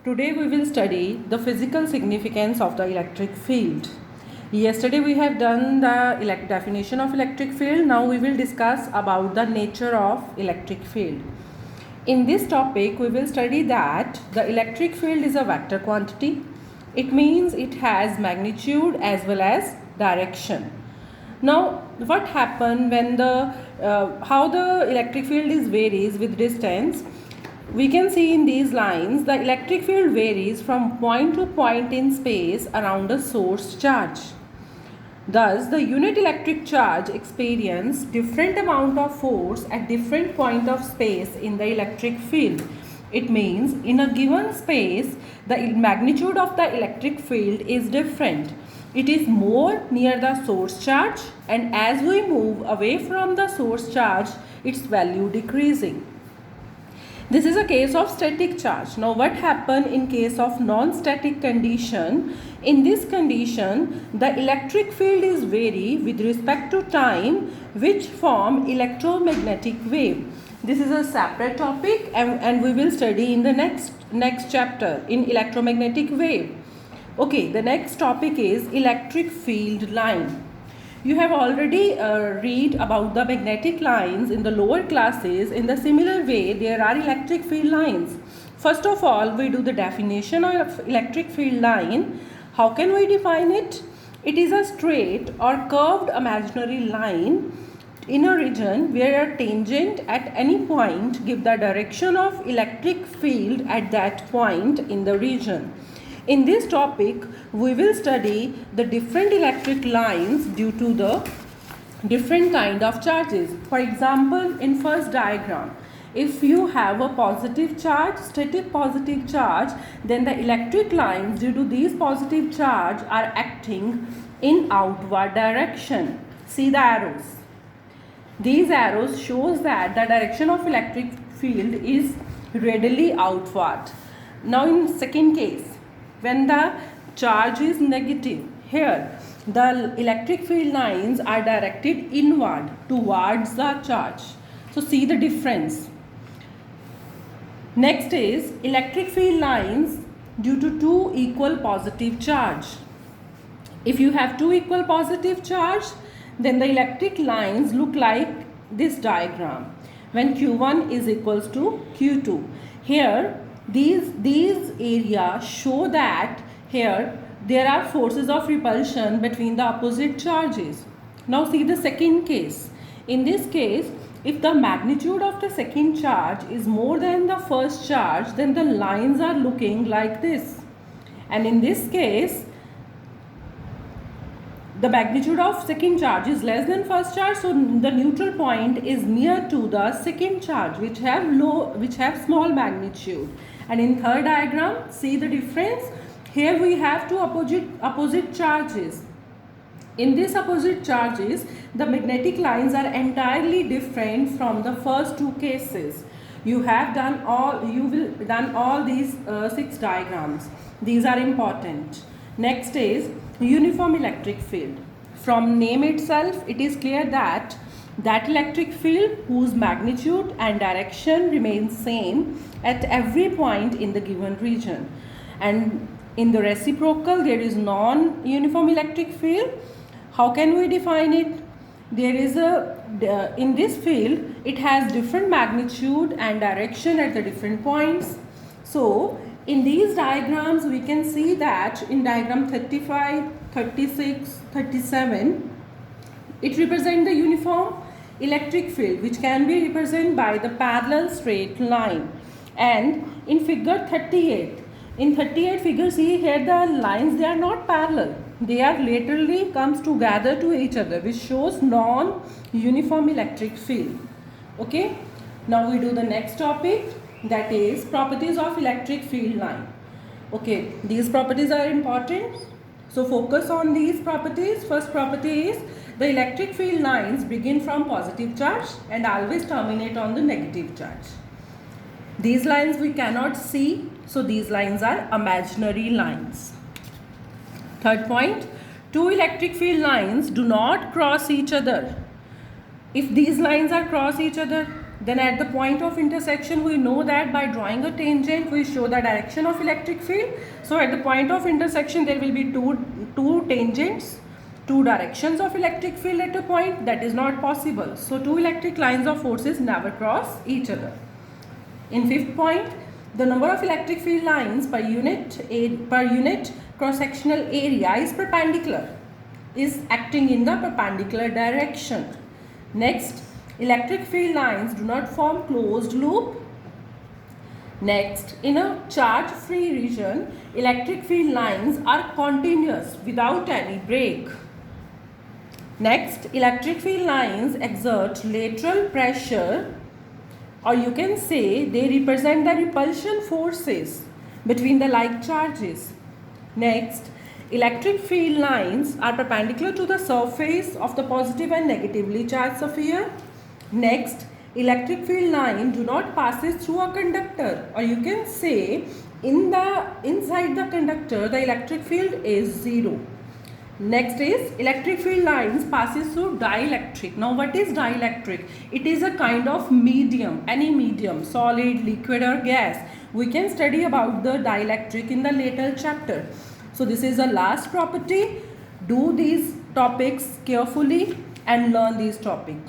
Today we will study the physical significance of the electric field. Yesterday we have done the definition of electric field. Now we will discuss about the nature of electric field. In this topic we will study that the electric field is a vector quantity. It means it has magnitude as well as direction. Now what happens when how the electric field varies with distance? We can see in these lines the electric field varies from point to point in space around a source charge. Thus, the unit electric charge experience different amount of force at different point of space in the electric field. It means in a given space, the magnitude of the electric field is different. It is more near the source charge, and as we move away from the source charge, its value decreasing. This is a case of static charge. Now what happens in case of non-static condition? In this condition, the electric field is vary with respect to time, which form electromagnetic wave. This is a separate topic and we will study in the next chapter in electromagnetic wave. Okay, the next topic is electric field line. You have already read about the magnetic lines in the lower classes. In the similar way, there are electric field lines. First of all, we do the definition of electric field line. How can we define it? It is a straight or curved imaginary line in a region where a tangent at any point gives the direction of electric field at that point in the region. In this topic, we will study the different electric lines due to the different kind of charges. For example, in first diagram, if you have a positive charge, static positive charge, then the electric lines due to these positive charge are acting in outward direction. See the arrows. These arrows shows that the direction of electric field is radially outward. Now in second case, when the charge is negative, here the electric field lines are directed inward towards the charge. So see the difference. Next is electric field lines due to two equal positive charge. If you have two equal positive charge, then the electric lines look like this diagram when Q1 is equals to Q2. Here these areas show that here there are forces of repulsion between the opposite charges. Now see the second case. In this case, if the magnitude of the second charge is more than the first charge, then the lines are looking like this. And in this case, the magnitude of second charge is less than first charge, so the neutral point is near to the second charge, which have small magnitude. And in third diagram, see the difference. Here we have two opposite charges. In these opposite charges, the magnetic lines are entirely different from the first two cases. You will done all these 6 diagrams. These are important. Next is uniform electric field. From name itself, it is clear that electric field whose magnitude and direction remains same at every point in the given region. And in the reciprocal, there is non-uniform electric field. How can we define it? There is in this field, it has different magnitude and direction at the different points. So in these diagrams, we can see that in diagram 35, 36, 37, it represents the uniform electric field, which can be represented by the parallel straight line. And in figure 38, in 38 figure, see here the lines, they are not parallel. They are laterally comes together to each other, which shows non-uniform electric field. Okay. Now we do the next topic, that is properties of electric field line. Okay, these properties are important. So focus on these properties. First property is the electric field lines begin from positive charge and always terminate on the negative charge. These lines we cannot see, so these lines are imaginary lines. Third point, two electric field lines do not cross each other. If these lines are cross each other, Then at the point of intersection, we know that by drawing a tangent, we show the direction of electric field. So at the point of intersection, there will be two tangents, two directions of electric field at a point. That is not possible. So two electric lines of forces never cross each other. In fifth point, the number of electric field lines per unit cross-sectional area is perpendicular, is acting in the perpendicular direction. Next, electric field lines do not form closed loop. Next, in a charge-free region, electric field lines are continuous without any break. Next, electric field lines exert lateral pressure, or you can say they represent the repulsion forces between the like charges. Next, electric field lines are perpendicular to the surface of the positive and negatively charged sphere. Next, electric field line do not passes through a conductor, or you can say inside the conductor the electric field is zero. Next is electric field lines passes through dielectric. Now what is dielectric? It is a kind of medium, any medium, solid, liquid or gas. We can study about the dielectric in the later chapter. So this is the last property. Do these topics carefully and learn these topics.